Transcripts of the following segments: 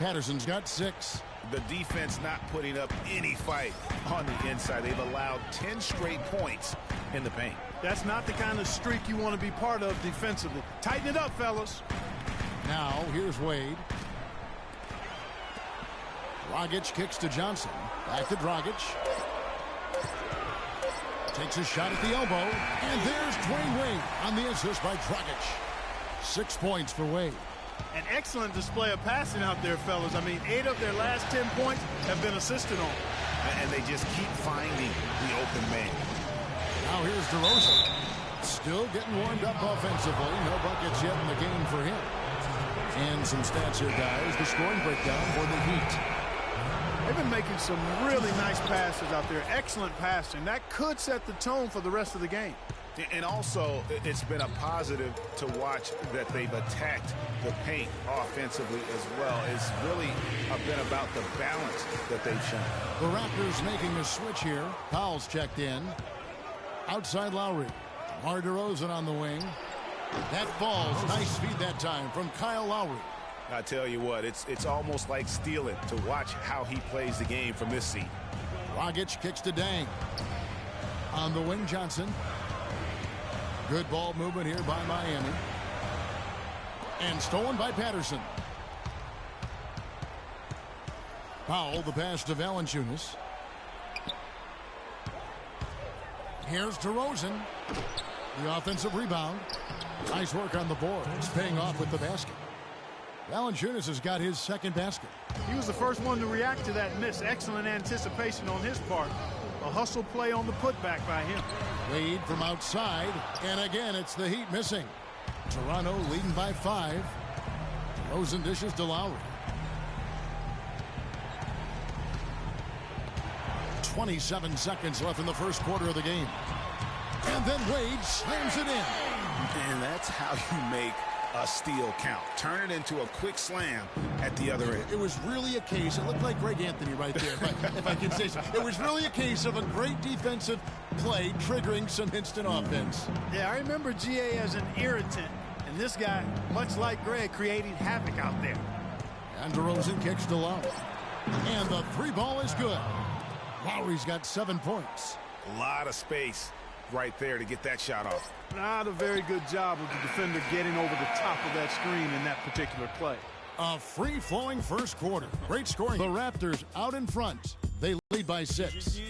Patterson's got 6. The defense not putting up any fight on the inside. They've allowed 10 straight points in the paint. That's not the kind of streak you want to be part of defensively. Tighten it up, fellas. Now, here's Wade. Dragic kicks to Johnson. Back to Dragic. Takes a shot at the elbow. And there's Dwayne Wade on the assist by Dragic. 6 points for Wade. An excellent display of passing out there, fellas. I mean, 8 of their last 10 points have been assisted on. And they just keep finding the open man. Now here's DeRozan. Still getting warmed up offensively. No buckets yet in the game for him. And some stats here, guys. The scoring breakdown for the Heat. They've been making some really nice passes out there. Excellent passing. That could set the tone for the rest of the game. And also, it's been a positive to watch that they've attacked the paint offensively as well. It's really been about the balance that they've shown. The Raptors making a switch here. Powell's checked in. Outside Lowry. DeMar DeRozan on the wing. That falls. Nice feed that time from Kyle Lowry. I tell you what, it's almost like stealing to watch how he plays the game from this seat. Dragic kicks to Dang. On the wing, Johnson. Good ball movement here by Miami. And stolen by Patterson. Powell, the pass to Valanciunas. Here's DeRozan. The offensive rebound. Nice work on the board. It's paying off with the basket. Valanciunas has got his second basket. He was the first one to react to that miss. Excellent anticipation on his part. A hustle play on the putback by him. Wade from outside. And again, it's the Heat missing. Toronto leading by 5. DeRozan dishes to Lowry. 27 seconds left in the first quarter of the game. And then Wade slams it in. And that's how you make a steal count. Turn it into a quick slam at the other end. It was really a case, it looked like Greg Anthony right there, if I can say so. It was really a case of a great defensive play triggering some instant offense. Yeah, I remember GA as an irritant, and this guy, much like Greg, creating havoc out there. And DeRozan kicks to Lowry. And the 3 ball is good. Lowry's got 7 points. A lot of space right there to get that shot off. Not a very good job of the defender getting over the top of that screen in that particular play. A free-flowing first quarter. Great scoring. The Raptors out in front. They lead by 6.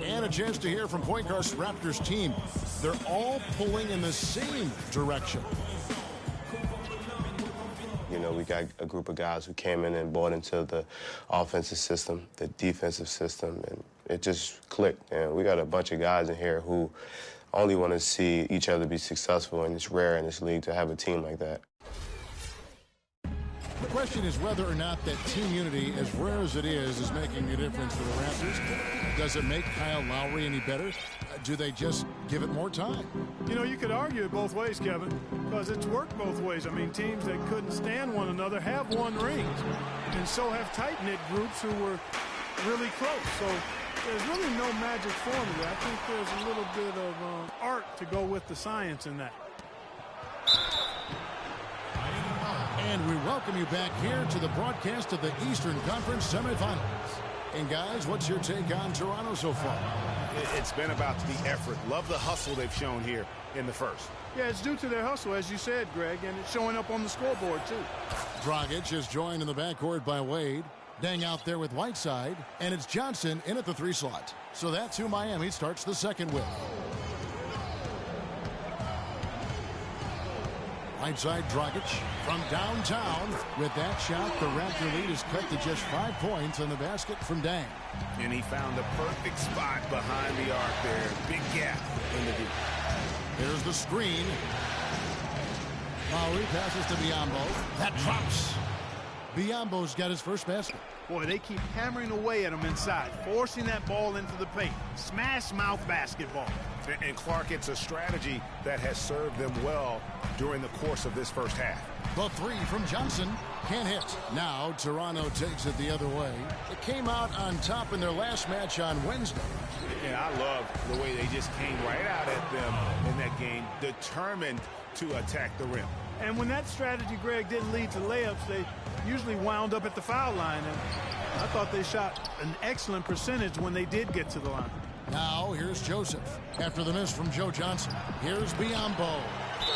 And a chance to hear from Point Guard's Raptors team. They're all pulling in the same direction. You know, we got a group of guys who came in and bought into the offensive system, the defensive system, and it just clicked. And we got a bunch of guys in here who only want to see each other be successful, and it's rare in this league to have a team like that. The question is whether or not that team unity, as rare as it is making a difference for the Raptors. Does it make Kyle Lowry any better? Do they just give it more time? You know, you could argue it both ways, Kevin, because it's worked both ways. I mean, teams that couldn't stand one another have won rings, and so have tight-knit groups who were really close. So there's really no magic formula. I think there's a little bit of art to go with the science in that. And we welcome you back here to the broadcast of the Eastern Conference semifinals. And guys, what's your take on Toronto so far? It's been about the effort. Love the hustle they've shown here in the first. Yeah, it's due to their hustle, as you said, Greg, and it's showing up on the scoreboard, too. Dragic is joined in the backcourt by Wade. Dang out there with Whiteside. And it's Johnson in at the 3 slot. So that's who Miami starts the second with. Whiteside, Dragic from downtown. With that shot, the Raptor lead is cut to just 5 points on the basket from Dang. And he found the perfect spot behind the arc there. Big gap in the deep. There's the screen. Lowry passes to Biyombo. That drops. Biyombo's got his first basket. Boy, they keep hammering away at him inside, forcing that ball into the paint. Smash mouth basketball. And Clark, it's a strategy that has served them well during the course of this first half. The 3 from Johnson can't hit. Now Toronto takes it the other way. It came out on top in their last match on Wednesday. And I love the way they just came right out at them in that game, determined to attack the rim. And when that strategy, Greg, didn't lead to layups, they usually wound up at the foul line. And I thought they shot an excellent percentage when they did get to the line. Now here's Joseph. After the miss from Joe Johnson, here's Biyombo.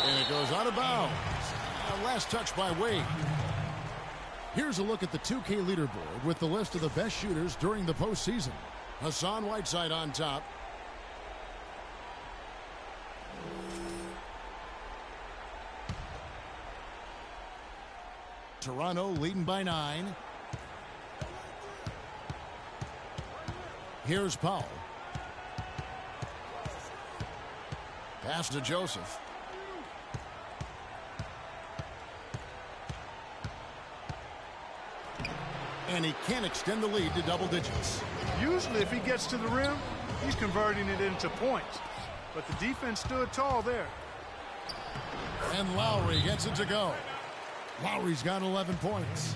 And it goes out of bounds. Last touch by Wade. Here's a look at the 2K leaderboard with the list of the best shooters during the postseason. Hassan Whiteside on top. Toronto leading by 9. Here's Powell. Pass to Joseph. And he can't extend the lead to double digits. Usually if he gets to the rim, he's converting it into points. But the defense stood tall there. And Lowry gets it to go. Lowry's got 11 points.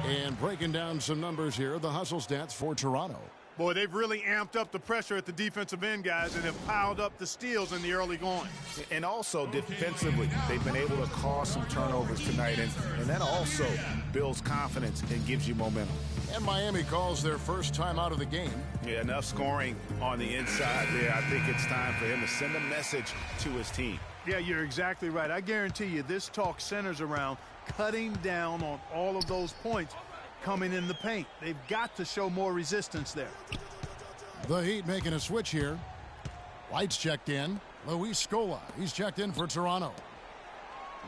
And breaking down some numbers here, the hustle stats for Toronto. Boy, they've really amped up the pressure at the defensive end, guys, and have piled up the steals in the early going. And also defensively, they've been able to cause some turnovers tonight, and that also builds confidence and gives you momentum. And Miami calls their first time out of the game. Yeah, enough scoring on the inside there. I think it's time for him to send a message to his team. Yeah, you're exactly right. I guarantee you this talk centers around cutting down on all of those points coming in the paint. They've got to show more resistance there. The Heat making a switch here. White's checked in. Luis Scola, he's checked in for Toronto.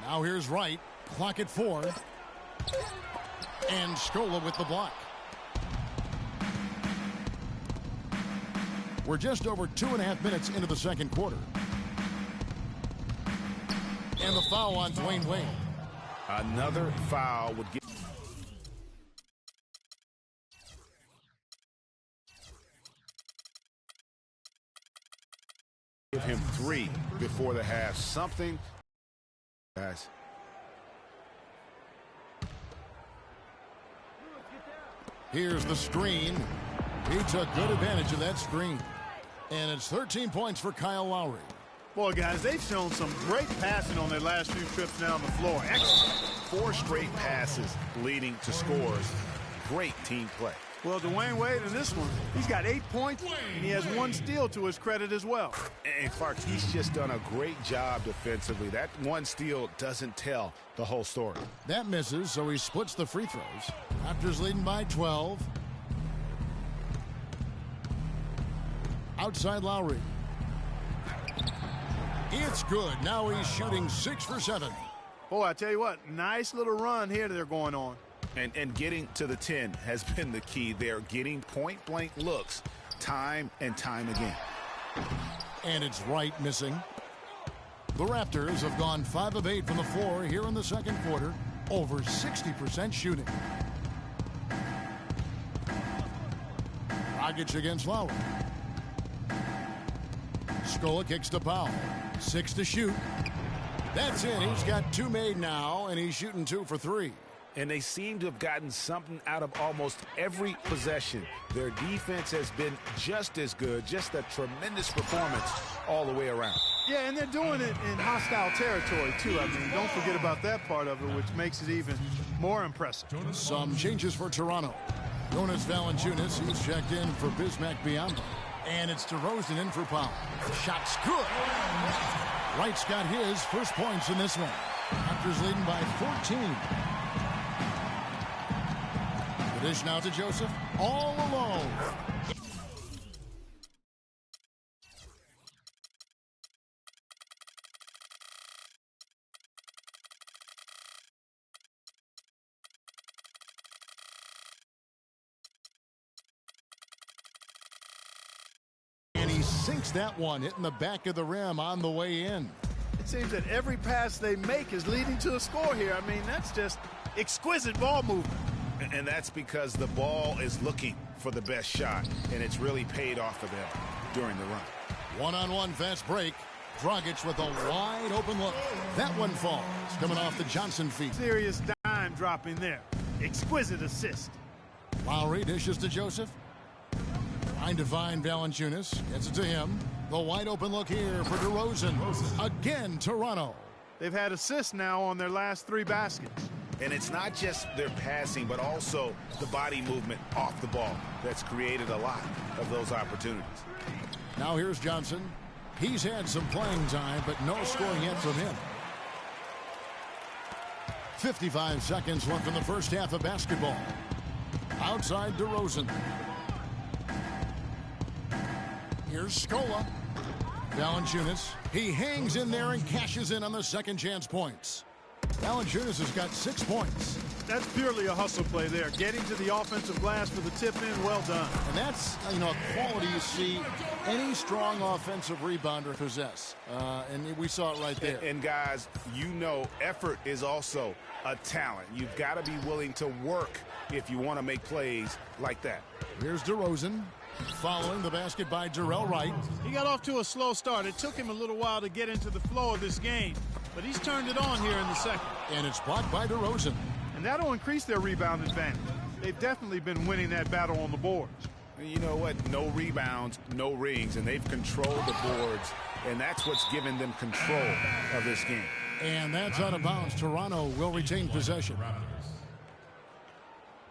Now here's Wright. Clock at 4. And Scola with the block. We're just over 2.5 minutes into the second quarter. And the foul on Dwayne Wade. Another foul would give him 3 before the half. Something, guys. Here's the screen. He took good advantage of that screen. And it's 13 points for Kyle Lowry. Boy, guys, they've shown some great passing on their last few trips down the floor. Excellent. 4 straight passes leading to scores. Great team play. Well, Dwayne Wade in this one, he's got 8 points, and he has 1 steal to his credit as well. And Clark, he's just done a great job defensively. That 1 steal doesn't tell the whole story. That misses, so he splits the free throws. Raptors leading by 12. Outside Lowry. It's good. Now he's shooting 6 for 7. Boy, I tell you what, nice little run here they're going on. And getting to the 10 has been the key. They're getting point-blank looks time and time again. And it's Wright missing. The Raptors have gone 5 of 8 from the floor here in the second quarter. Over 60% shooting. Dragic against Lowry. Scola kicks to Powell. 6 to shoot. That's it. He's got 2 made now, and he's shooting 2 for 3. And they seem to have gotten something out of almost every possession. Their defense has been just as good, just a tremendous performance all the way around. Yeah, and they're doing it in hostile territory, too. I mean, don't forget about that part of it, which makes it even more impressive. Some changes for Toronto. Jonas Valanciunas, he's checked in for Bismack Biyombo. And it's DeRozan in for Powell. Shot's good. Wright's got his first points in this one. Raptors leading by 14. The dish now to Joseph, all alone. And he sinks that one, hitting the back of the rim on the way in. It seems that every pass they make is leading to a score here. I mean, that's just exquisite ball movement. And that's because the ball is looking for the best shot, and it's really paid off for them during the run. One-on-one fast break. Dragic with a wide open look. That one falls, coming off the Johnson feet. Serious dime dropping there. Exquisite assist. Lowry dishes to Joseph. Trying to find Valanciunas. Gets it to him. The wide open look here for DeRozan. Again, Toronto. They've had assists now on their last 3 baskets. And it's not just their passing, but also the body movement off the ball that's created a lot of those opportunities. Now here's Johnson. He's had some playing time, but no scoring yet from him. 55 seconds left in the first half of basketball. Outside DeRozan. Here's Scola. Valanciunas. He hangs in there and cashes in on the second chance points. Valanciunas has got 6 points. That's purely a hustle play there. Getting to the offensive glass for the tip in, well done. And that's, a quality you see any strong offensive rebounder possess. And we saw it right there. And guys, effort is also a talent. You've got to be willing to work if you want to make plays like that. Here's DeRozan. Following the basket by Jarrell Wright. He got off to a slow start. It took him a little while to get into the flow of this game, but he's turned it on here in the second. And it's blocked by DeRozan. And that'll increase their rebound advantage. They've definitely been winning that battle on the boards. You know what? No rebounds, no rings, and they've controlled the boards, and that's what's given them control of this game. And that's out of bounds. Toronto will retain possession.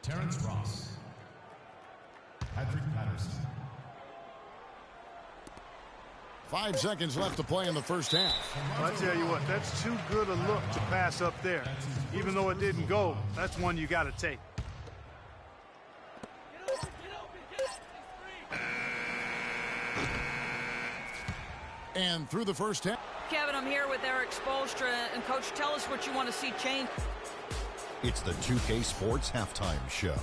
Terrence Ross. Patrick Patterson. 5 seconds left to play in the first half. Well, I tell you what, that's too good a look to pass up there. Even though it didn't go, that's one you got to take. And through the first half. Kevin, I'm here with Eric Spoelstra. And, Coach, tell us what you want to see change. It's the 2K Sports Halftime Show.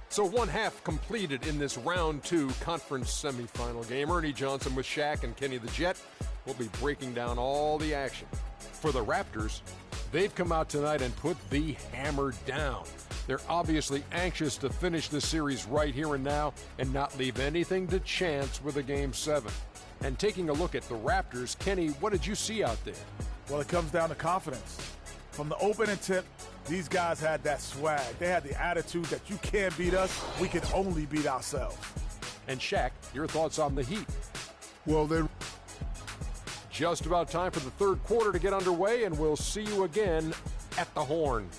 So 1 half completed in this round 2 conference semifinal game. Ernie Johnson with Shaq and Kenny the Jet will be breaking down all the action. For the Raptors, they've come out tonight and put the hammer down. They're obviously anxious to finish the series right here and now and not leave anything to chance with a Game 7. And taking a look at the Raptors, Kenny, what did you see out there? Well, it comes down to confidence. From the opening tip, these guys had that swag. They had the attitude that you can't beat us, we can only beat ourselves. And Shaq, your thoughts on the Heat? Well, they're just about time for the third quarter to get underway, and we'll see you again at the Horn.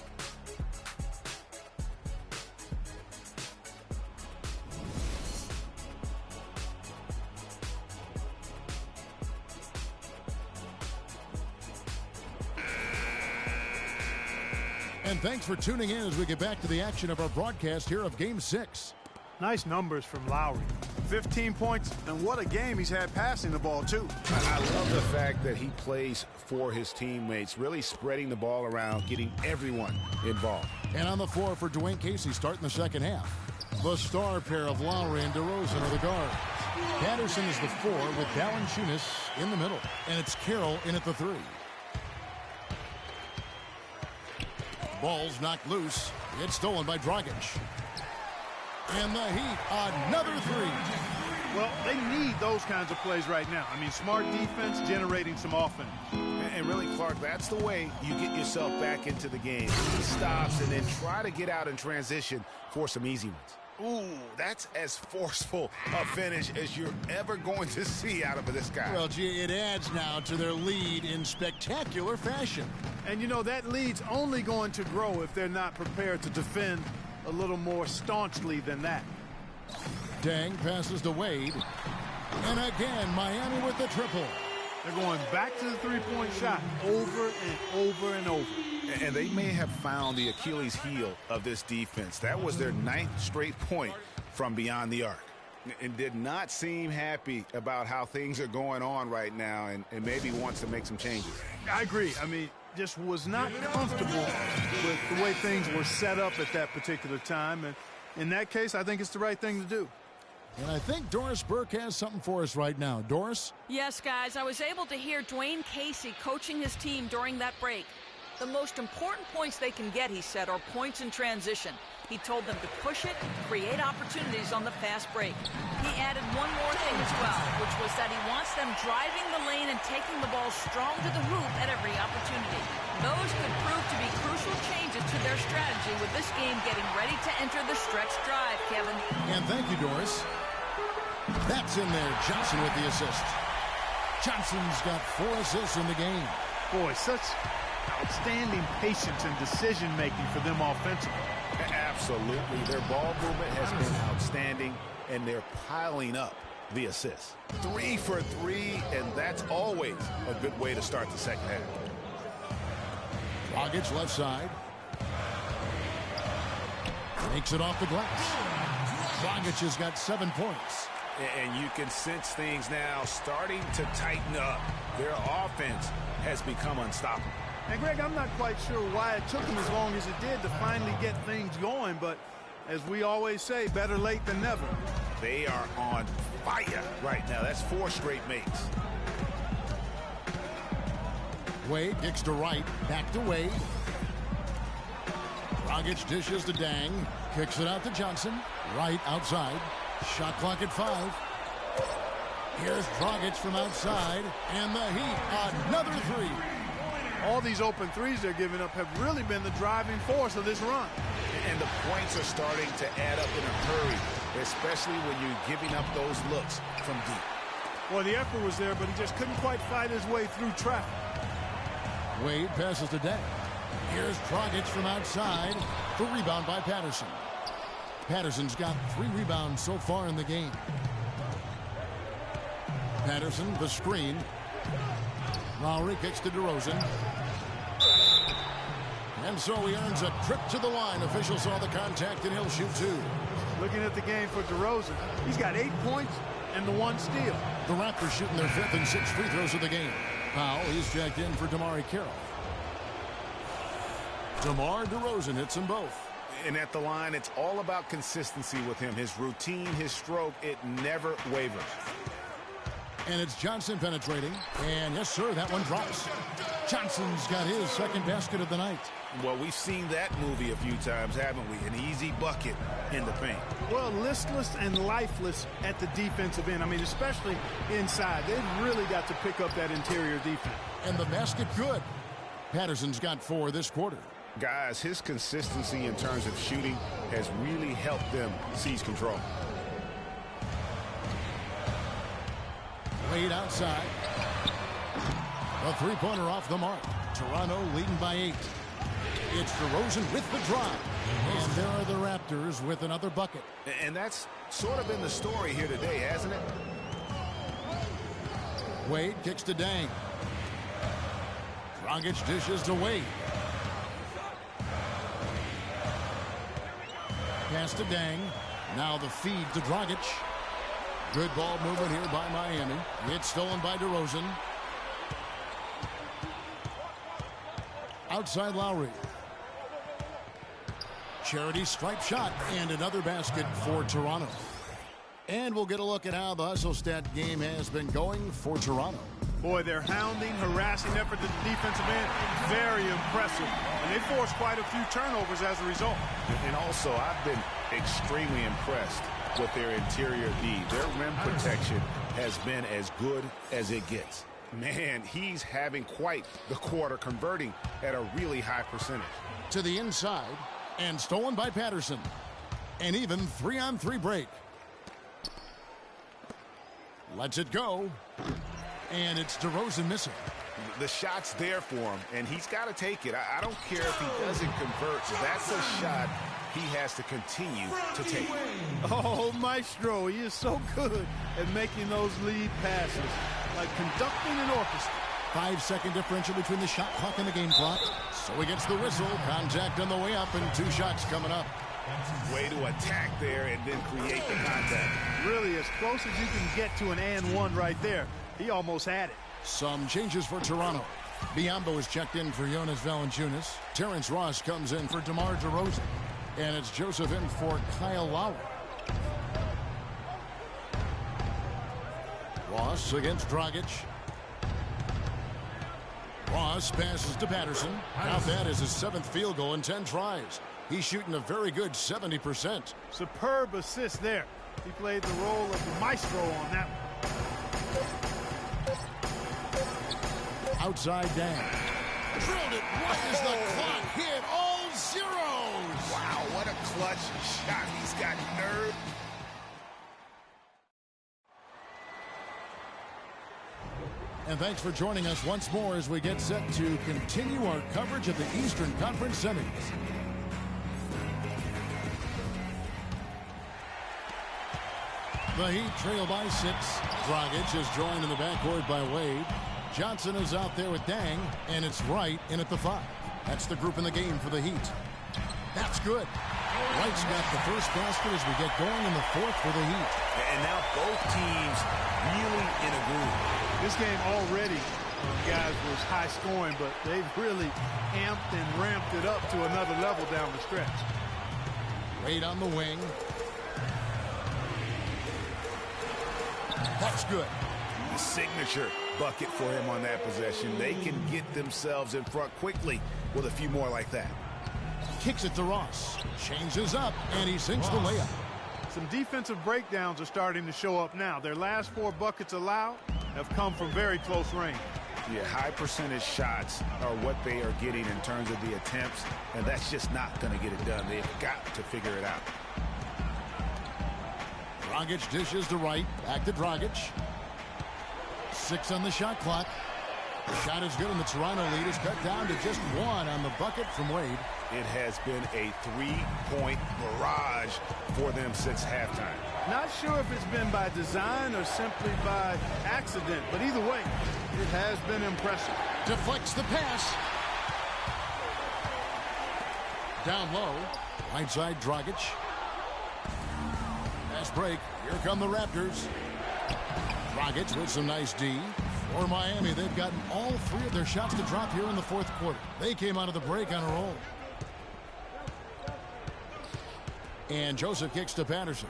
And thanks for tuning in as we get back to the action of our broadcast here of Game 6. nice numbers from Lowry. 15 points, and what a game he's had passing the ball, too. I love the fact that he plays for his teammates, really spreading the ball around, getting everyone involved. And on the floor for Dwayne Casey starting the second half. The star pair of Lowry and DeRozan are the guards. Patterson is the 4 with Valanciunas in the middle. And it's Carroll in at the 3. Ball's knocked loose. It's stolen by Dragic. And the Heat, another 3. Well, they need those kinds of plays right now. I mean, smart defense generating some offense. And really, Clark, that's the way you get yourself back into the game. He stops and then try to get out in transition for some easy ones. Ooh, that's as forceful a finish as you're ever going to see out of this guy. Well, gee, it adds now to their lead in spectacular fashion. And, you know, that lead's only going to grow if they're not prepared to defend a little more staunchly than that. Deng passes to Wade. And again, Miami with the triple. They're going back to the three-point shot over and over and over. And they may have found the Achilles heel of this defense. That was their 9th straight point from beyond the arc. And did not seem happy about how things are going on right now and maybe wants to make some changes. I agree. I mean, just was not comfortable with the way things were set up at that particular time. And in that case, I think it's the right thing to do. And I think Doris Burke has something for us right now. Doris? Yes, guys, I was able to hear Dwayne Casey coaching his team during that break. The most important points they can get, he said, are points in transition. He told them to push it, create opportunities on the fast break. He added one more thing as well, which was that he wants them driving the lane and taking the ball strong to the hoop at every opportunity. Those could prove to be crucial changes to their strategy with this game getting ready to enter the stretch drive, Kevin. And thank you, Doris. That's in there. Johnson with the assist. Johnson's got 4 assists in the game. Boy, such outstanding patience and decision-making for them offensively. Absolutely. Their ball movement has been outstanding, and they're piling up the assists. 3 for 3, and that's always a good way to start the second half. Dragic left side. Takes it off the glass. Dragic has got 7 points. And you can sense things now starting to tighten up. Their offense has become unstoppable. And, Greg, I'm not quite sure why it took them as long as it did to finally get things going, but as we always say, better late than never. They are on fire right now. That's 4 straight makes. Wade kicks to right, back to Wade. Dragic dishes to Dang, kicks it out to Johnson. Right outside. Shot clock at 5. Here's Dragic from outside, and the Heat, another 3. All these open threes they're giving up have really been the driving force of this run. And the points are starting to add up in a hurry, especially when you're giving up those looks from deep. Well, the effort was there, but he just couldn't quite fight his way through traffic. Wade passes to Dang. Here's Dragic from outside. The rebound by Patterson. Patterson's got 3 rebounds so far in the game. Patterson, the screen. Lowry kicks to DeRozan. And so he earns a trip to the line. Official saw the contact, and he'll shoot 2. Looking at the game for DeRozan, he's got 8 points and the 1 steal. The Raptors shooting their 5th and 6th free throws of the game. Powell, he's checked in for DeMar Carroll. DeMar DeRozan hits them both. And at the line, it's all about consistency with him. His routine, his stroke, it never wavers. And it's Johnson penetrating. And yes, sir, that one drops. Johnson's got his 2nd basket of the night. Well, we've seen that movie a few times, haven't we? An easy bucket in the paint. Well, listless and lifeless at the defensive end. I mean, especially inside. They've really got to pick up that interior defense. And the basket good. Patterson's got 4 this quarter. Guys, his consistency in terms of shooting has really helped them seize control. Wade outside. A 3-pointer off the mark. Toronto leading by 8. It's DeRozan with the drive. And there are the Raptors with another bucket. And that's sort of been the story here today, hasn't it? Wade kicks to Dang. Dragic dishes to Wade. Pass to Dang. Now the feed to Dragic. Good ball movement here by Miami. It's stolen by DeRozan. Outside Lowry. Charity stripe shot and another basket for Toronto. And we'll get a look at how the hustle stat game has been going for Toronto. Boy, their hounding, harassing effort at the defensive end, very impressive. And they forced quite a few turnovers as a result. And also, I've been extremely impressed with their interior D. Their rim protection has been as good as it gets. Man, he's having quite the quarter, converting at a really high percentage. To the inside, and stolen by Patterson. An even 3-on-3 break. Lets it go. And it's DeRozan missing. The shot's there for him, and he's got to take it. I don't care if he doesn't convert. That's a shot he has to continue to take. Oh, Maestro, he is so good at making those lead passes, like conducting an orchestra. 5-second differential between the shot clock and the game clock. So he gets the whistle. Contact on the way up, and 2 shots coming up. Way to attack there and then create the contact. Really as close as you can get to an and one right there. He almost had it. Some changes for Toronto. Biyombo is checked in for Jonas Valanciunas. Terrence Ross comes in for DeMar DeRozan. And it's Joseph in for Kyle Lowry. Ross against Dragic. Ross passes to Patterson. Now that is his 7th field goal in 10 tries. He's shooting a very good 70%. Superb assist there. He played the role of the maestro on that one. Outside Dang. Drilled it right as the clock hit all zeros. Wow, what a clutch shot. He's got nerve. And thanks for joining us once more as we get set to continue our coverage of the Eastern Conference Semis. The Heat trail by 6. Dragic is joined in the backcourt by Wade. Johnson is out there with Dang, and it's Wright in at the 5. That's the group in the game for the Heat. That's good. Wright's got the first basket as we get going in the 4th for the Heat. And now both teams really in a groove. This game already, guys, was high scoring, but they've really amped and ramped it up to another level down the stretch. Wade on the wing. That's good. The signature bucket for him on that possession. They can get themselves in front quickly with a few more like that. Kicks it to Ross. Changes up, and he sinks the layup. Some defensive breakdowns are starting to show up now. Their last 4 buckets allowed have come from very close range. Yeah, high percentage shots are what they are getting in terms of the attempts, and that's just not going to get it done. They've got to figure it out. Dragic dishes to Wright. Back to Dragic. 6 on the shot clock. The shot is good, and the Toronto lead is cut down to just 1 on the bucket from Wade. It has been a 3-point barrage for them since halftime. Not sure if it's been by design or simply by accident, but either way, it has been impressive. Deflects the pass. Down low. Right side, Dragic. Fast break. Here come the Raptors. Dragic with some nice D. For Miami, they've gotten all 3 of their shots to drop here in the 4th quarter. They came out of the break on a roll. And Joseph kicks to Patterson.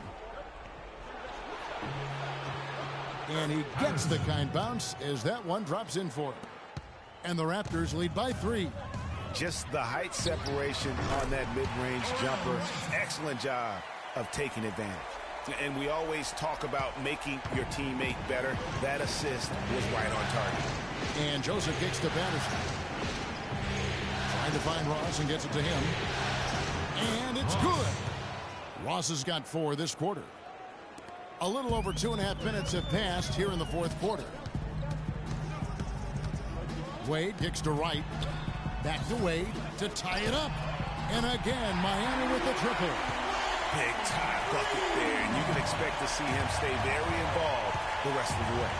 And he gets the kind bounce as that one drops in for him. And the Raptors lead by 3. Just the height separation on that mid-range jumper. Excellent job of taking advantage. And we always talk about making your teammate better. That assist was right on target. And Joseph kicks to Patterson. Trying to find Ross and gets it to him. And it's good. Ross has got 4 this quarter. A little over 2.5 minutes have passed here in the 4th quarter. Wade kicks to Wright. Back to Wade to tie it up. And again, Miami with the triple. Big time bucket there, and you can expect to see him stay very involved the rest of the way.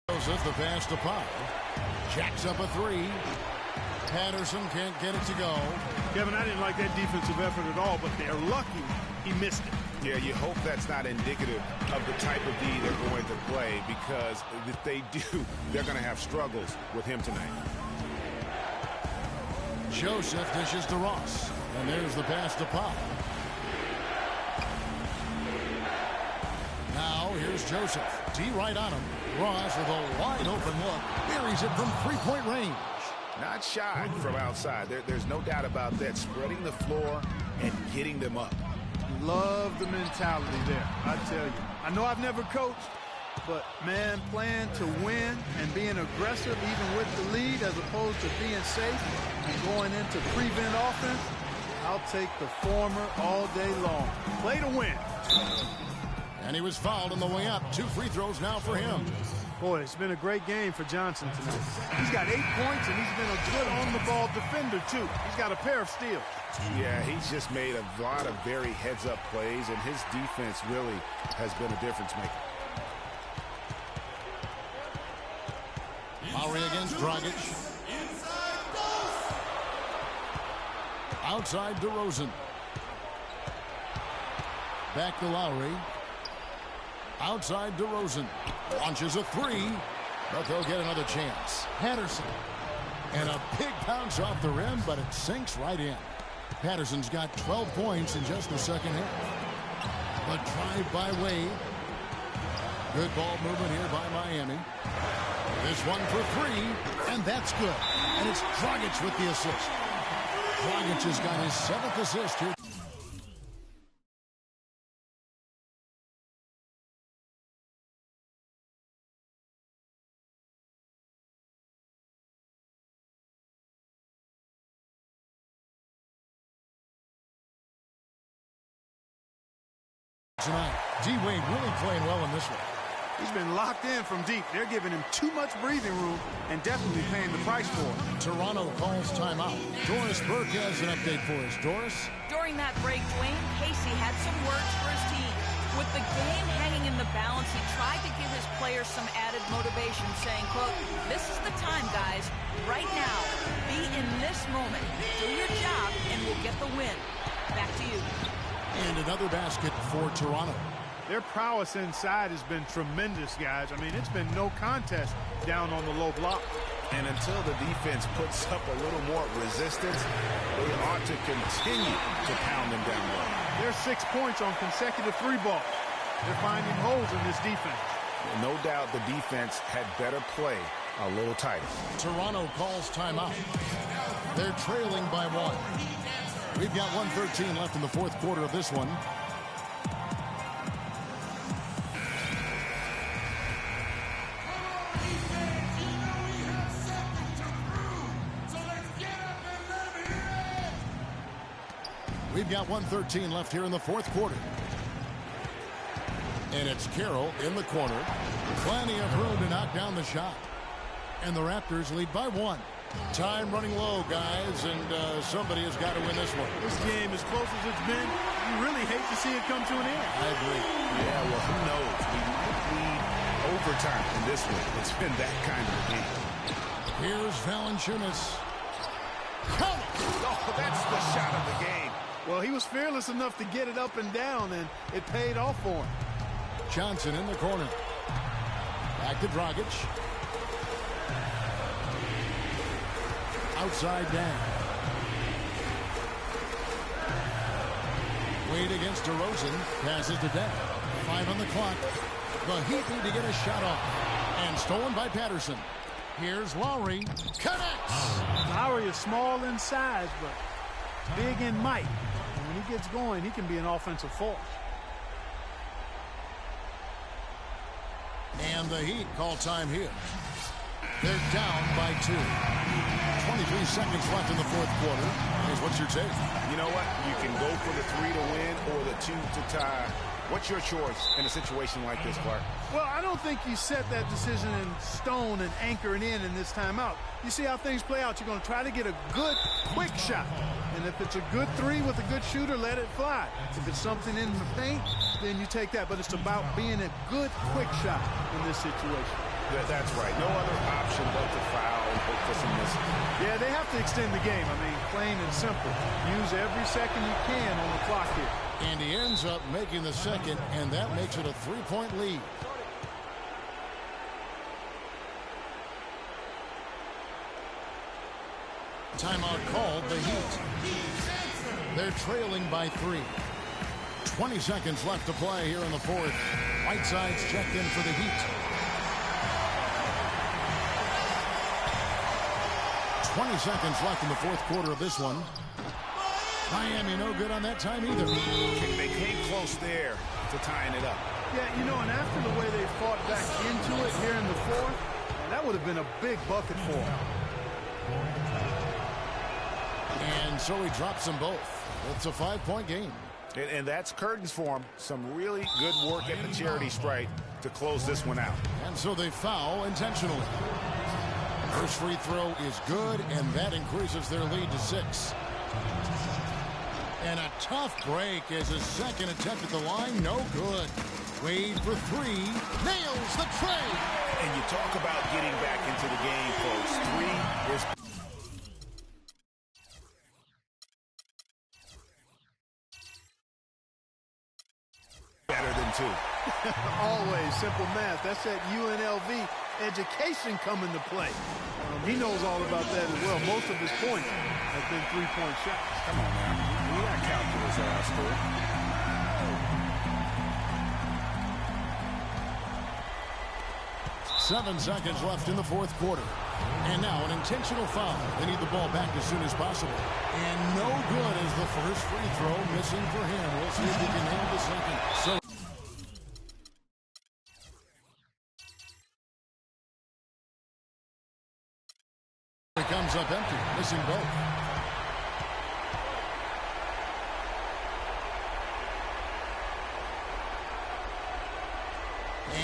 Joseph, the pass to Pop. Jacks up a 3. Patterson can't get it to go. Kevin, I didn't like that defensive effort at all, but they're lucky he missed it. Yeah, you hope that's not indicative of the type of D they're going to play, because if they do, they're going to have struggles with him tonight. Joseph dishes to Ross. And there's the pass to Pop. Now here's Joseph. D right on him. Ross with a wide open look. Buries it from three-point range. Not shy from outside. There's no doubt about that. Spreading the floor and getting them up. Love the mentality there, I tell you. I know I've never coached, but, man, playing to win and being aggressive even with the lead as opposed to being safe and going into prevent offense, I'll take the former all day long. Play to win. And he was fouled on the way up. 2 free throws now for him. Boy, it's been a great game for Johnson tonight. He's got 8 points, and he's been a good on-the-ball defender, too. He's got a pair of steals. Yeah, he's just made a lot of very heads-up plays, and his defense really has been a difference maker. Lowry against Dragic. Outside DeRozan. Back to Lowry. Outside DeRozan. Launches a 3, but they'll get another chance. Patterson. And a big bounce off the rim, but it sinks right in. Patterson's got 12 points in just the second half. The drive by Wade. Good ball movement here by Miami. This one for 3, and that's good. And it's Dragic with the assist. Dragic has got his 7th assist here. Tonight, D-Wade really playing well in this one. He's been locked in from deep. They're giving him too much breathing room and definitely paying the price for it. Toronto calls timeout. Doris Burke has an update for us. Doris? During that break, Dwayne Casey had some words for his team. With the game hanging in the balance, he tried to give his players some added motivation, saying, quote, "This is the time, guys. Right now, be in this moment. Do your job, and we'll get the win." Back to you. And another basket for Toronto. Their prowess inside has been tremendous, guys. I mean, it's been no contest down on the low block. And until the defense puts up a little more resistance, they ought to continue to pound them down low. There's 6 points on consecutive 3 balls. They're finding holes in this defense. No doubt the defense had better play a little tighter. Toronto calls timeout. They're trailing by 1. We've got 1:13 left in the fourth quarter of this one. We've got 1:13 left here in the fourth quarter. And it's Carroll in the corner. Plenty of room to knock down the shot. And the Raptors lead by 1. Time running low, guys, and somebody has got to win this one. This game, as close as it's been, you really hate to see it come to an end. I agree. Yeah, well, who knows? We might need overtime in this one. It's been that kind of game. Here's Valanciunas. Oh, that's the shot of the game. Well, he was fearless enough to get it up and down, and it paid off for him. Johnson in the corner. Back to Dragic. Outside down. Wade against DeRozan. Passes to Dent. 5 on the clock. The Heat need to get a shot off. And stolen by Patterson. Here's Lowry. Connects! Lowry is small in size, but big in might. And when he gets going, he can be an offensive force. And the Heat call time here. They're down by 2. 23 seconds left in the fourth quarter. Here's what's your take? You know what? You can go for the 3 to win or the 2 to tie. What's your choice in a situation like this, Clark? Well, I don't think you set that decision in stone and anchor it in this timeout. You see how things play out. You're going to try to get a good, quick shot. And if it's a good 3 with a good shooter, let it fly. If it's something in the paint, then you take that. But it's about being a good, quick shot in this situation. That's right. No other option but to foul and hope for some misses. Yeah, they have to extend the game. I mean, plain and simple. Use every second you can on the clock here. And he ends up making the second, and that makes it a 3-point lead. Timeout called the Heat. They're trailing by 3. 20 seconds left to play here in the fourth. Whiteside's checked in for the Heat. 20 seconds left in the fourth quarter of this one. Miami no good on that time either. They came close there to tying it up. Yeah, you know, and after the way they fought back into it here in the fourth, that would have been a big bucket for them. And so he drops them both. It's a 5-point game. And that's curtains for him. Some really good work at the charity stripe to close this one out. And so they foul intentionally. First free throw is good, and that increases their lead to 6. And a tough break as his second attempt at the line, no good. Wade for 3, nails the tray. And you talk about getting back into the game, folks. 3 is better than 2. Always simple math. That's that UNLV education coming to play. He knows all about that as well. Most of his points have been 3-point shots. Come on now. We got calculus at our school. Seven seconds left in the fourth quarter. And now an intentional foul. They need the ball back as soon as possible. And no good as the first free throw missing for him. We'll see if he can nail the second. So he comes up empty, missing both.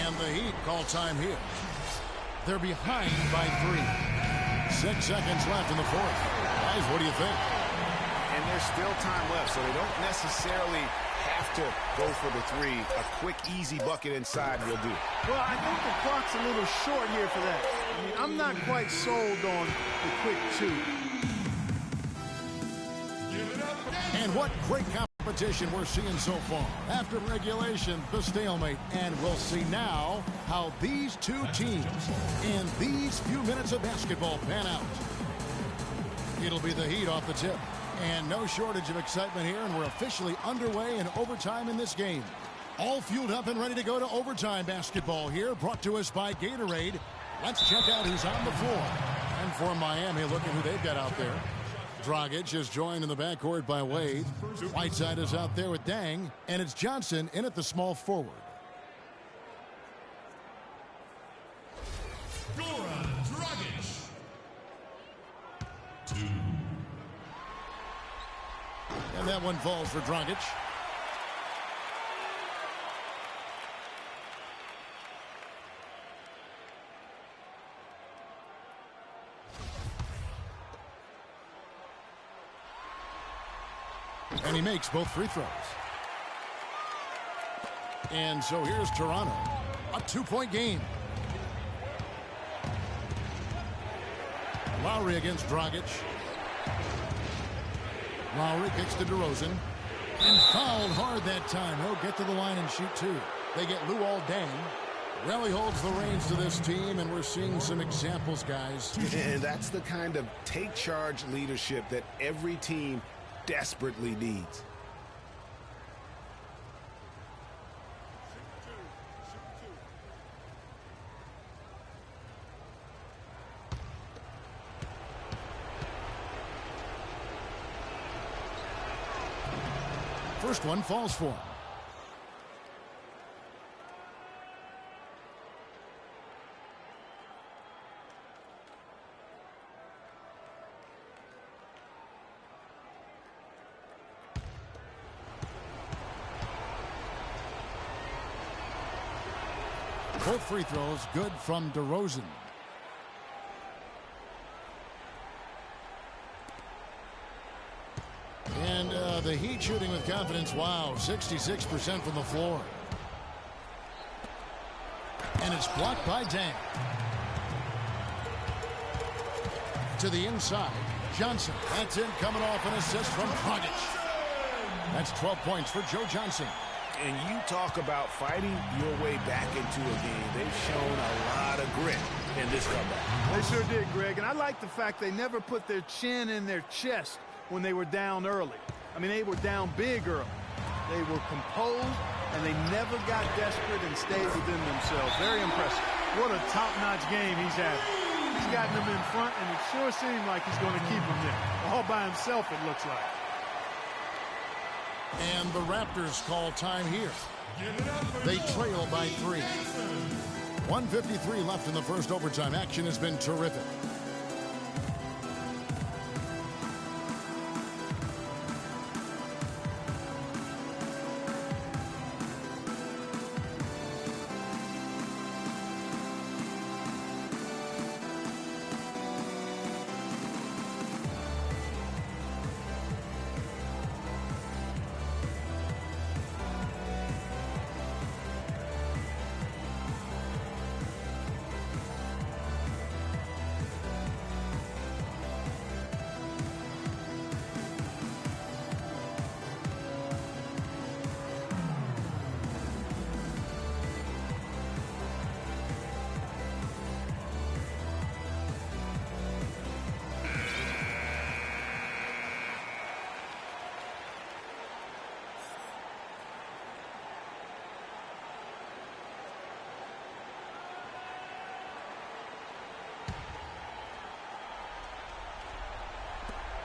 And the Heat call time here. They're behind by 3. 6 seconds left in the fourth. Guys, what do you think? And there's still time left, so they don't necessarily have to go for the 3. A quick, easy bucket inside will do. Well, I think the clock's a little short here for that. I mean, I'm not quite sold on the quick 2. And what great competition we're seeing so far. After regulation, the stalemate. And we'll see now how these two teams in these few minutes of basketball pan out. It'll be the Heat off the tip. And no shortage of excitement here, and we're officially underway in overtime in this game. All fueled up and ready to go to overtime basketball here, brought to us by Gatorade. Let's check out who's on the floor. And for Miami, look at who they've got out there. Dragic is joined in the backcourt by Wade. Whiteside is out there with Dang, and it's Johnson in at the small forward. Goran Dragic. 2. And that one falls for Dragic. And he makes both free throws. And so here's Toronto. A 2-point game. Lowry against Dragic. Lowry kicks to DeRozan. And fouled hard that time. He'll get to the line and shoot 2. They get Luol Deng. Well, he holds the reins to this team, and we're seeing some examples, guys. And that's the kind of take charge leadership that every team desperately needs. First one falls for him. Both free throws good from DeRozan. And the Heat shooting with confidence. Wow, 66% from the floor. And it's blocked by Dang. To the inside, Johnson. That's in, coming off an assist from Dragic. That's 12 points for Joe Johnson. And you talk about fighting your way back into a game. They've shown a lot of grit in this comeback. They sure did, Greg. And I like the fact they never put their chin in their chest when they were down early. I mean, they were down big early. They were composed, and they never got desperate and stayed within themselves. Very impressive. What a top-notch game he's had. He's gotten them in front, and it sure seemed like he's going to keep them there. All by himself, it looks like. And the Raptors call time here. They trail by 3. 1:53 left in the first overtime. Action has been terrific.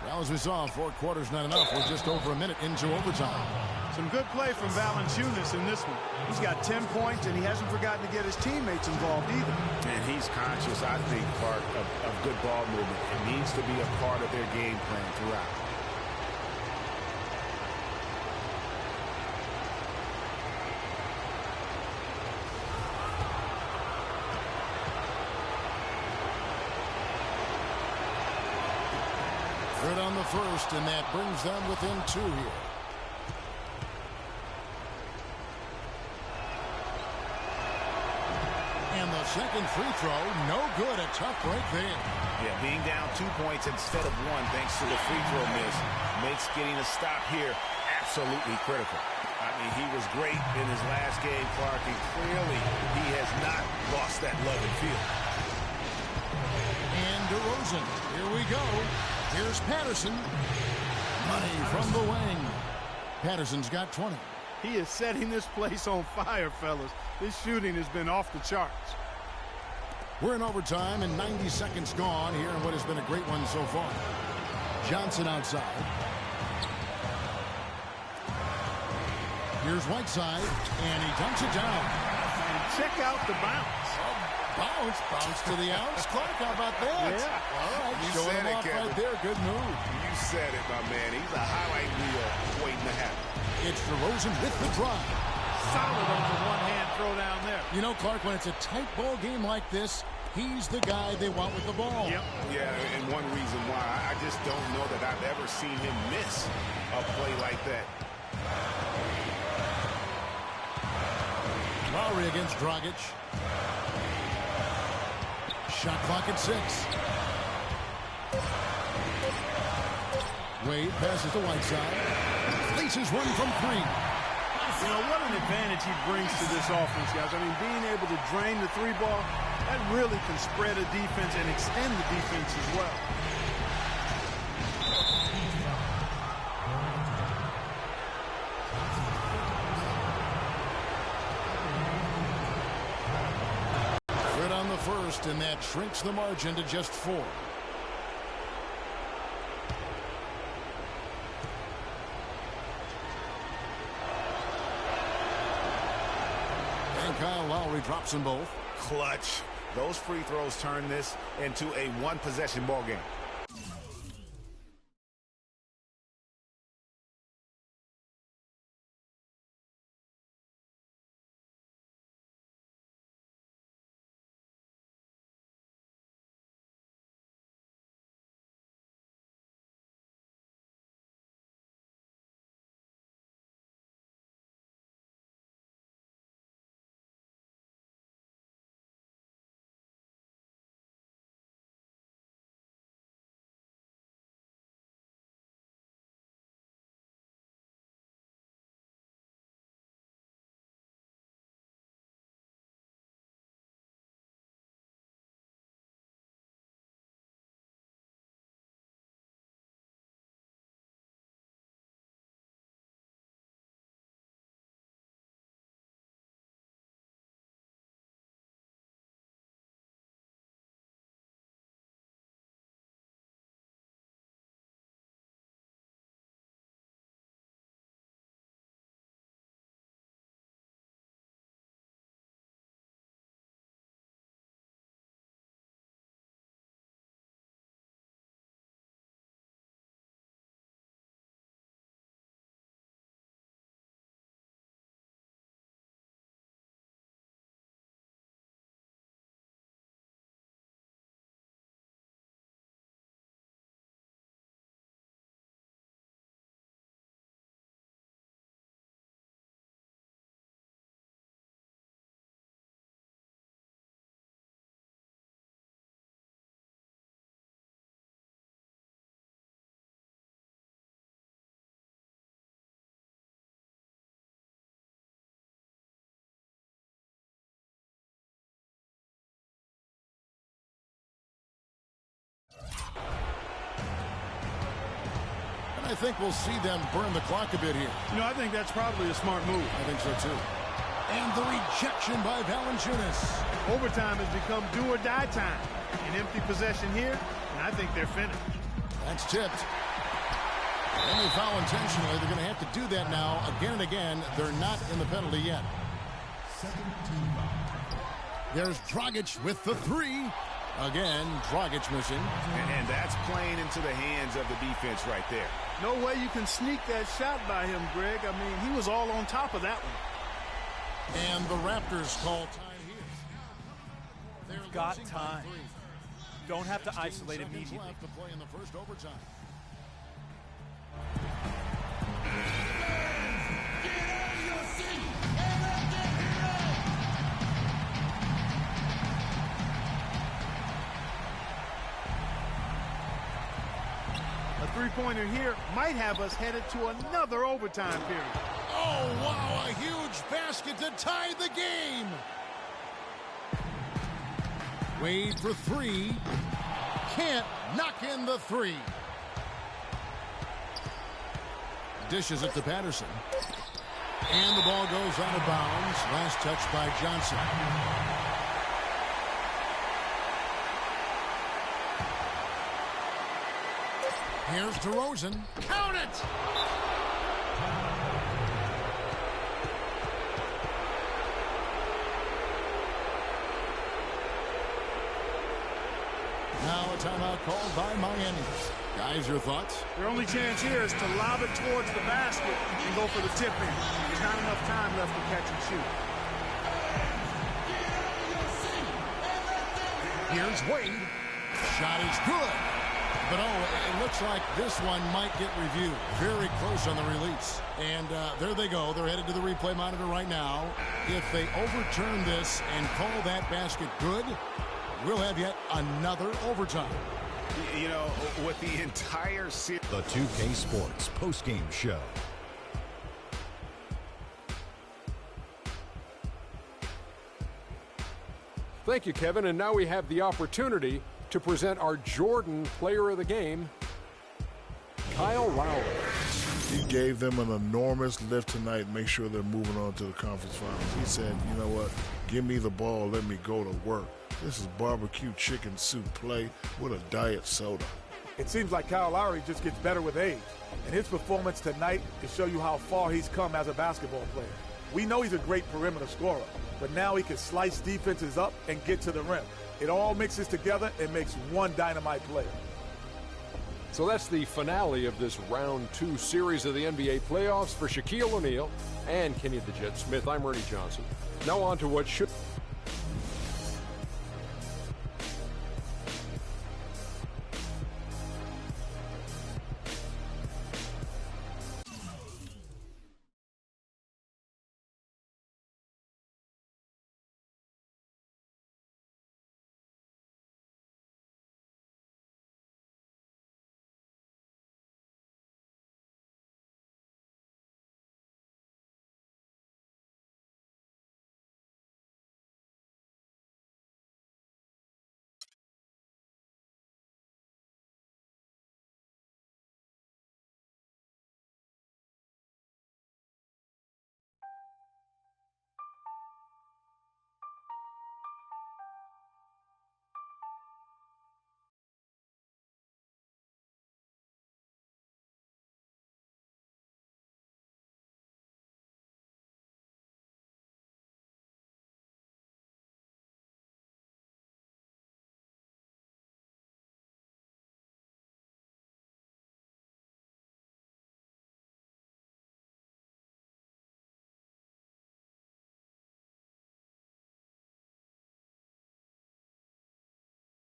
Well, as we saw, 4 quarters not enough. We're just over a minute into overtime. Some good play from Valanciunas in this one. He's got 10 points, and he hasn't forgotten to get his teammates involved either. And he's conscious, I think, Clark, of good ball movement. It needs to be a part of their game plan throughout. Good on the first, and that brings them within 2 here. And the second free throw, no good. A tough break there. Yeah, being down 2 points instead of 1 thanks to the free throw miss makes getting a stop here absolutely critical. I mean, he was great in his last game, Clark, and clearly he has not lost that love and feel. And DeRozan, here we go. Here's Patterson. Money from the wing. Patterson's got 20. He is setting this place on fire, fellas. This shooting has been off the charts. We're in overtime and 90 seconds gone here in what has been a great one so far. Johnson outside. Here's Whiteside, and he dunks it down. And check out the bounce. Bounce to the ounce. Clark, how about that? Yeah. All right, You showing said him it, off Kevin. right there. Good move. You said it, my man. He's a highlight reel waiting to happen. It's DeRozan with the drive. Solid on the one-hand throw down there. You know, Clark, when it's a tight ball game like this, he's the guy they want with the ball. Yep. Yeah, and one reason why I just don't know that I've ever seen him miss a play like that. Lowry against Dragic. Shot clock at 6. Wade passes to Whiteside. Faces one from 3. You know, what an advantage he brings to this offense, guys. I mean, being able to drain the 3 ball, that really can spread a defense and extend the defense as well. Good on the first, and that shrinks the margin to just 4. And Kyle Lowry drops them both. Clutch. Those free throws turn this into a one-possession ball game. I think we'll see them burn the clock a bit here. You know, I think that's probably a smart move. I think so, too. And the rejection by Valanciunas. Overtime has become do-or-die time. An empty possession here, and I think they're finished. That's tipped. And they foul intentionally. They're going to have to do that now again and again. They're not in the penalty yet. There's Dragic with the three. Again, Dragic missing. And that's playing into the hands of the defense right there. No way you can sneak that shot by him, Greg. I mean, he was all on top of that one. And the Raptors call time here. They've got time. Don't have to isolate immediately. Left to play in the first overtime. A three-pointer here might have us headed to another overtime period. Oh, wow, a huge basket to tie the game. Wade for three. Can't knock in the three. Dishes it to Patterson. And the ball goes out of bounds. Last touch by Johnson. Here's DeRozan. Count it! Now a timeout called by Miami. Guys, your thoughts? Their only chance here is to lob it towards the basket and go for the tip-in. There's not enough time left to catch and shoot. Here's Wade. Shot is good. But, it looks like this one might get reviewed. Very close on the release. And there they go. They're headed to the replay monitor right now. If they overturn this and call that basket good, we'll have yet another overtime. You know, with the entire series. The 2K Sports postgame show. Thank you, Kevin. And now we have the opportunity to present our Jordan Player of the Game, Kyle Lowry. He gave them an enormous lift tonight and make sure they're moving on to the conference finals. He said, you know what, give me the ball, let me go to work. This is barbecue chicken soup play with a diet soda. It seems like Kyle Lowry just gets better with age. And his performance tonight to show you how far he's come as a basketball player. We know he's a great perimeter scorer, but now he can slice defenses up and get to the rim. It all mixes together and makes one dynamite player. So that's the finale of this round 2 series of the NBA playoffs for Shaquille O'Neal and Kenny the Jet Smith. I'm Ernie Johnson. Now on to what should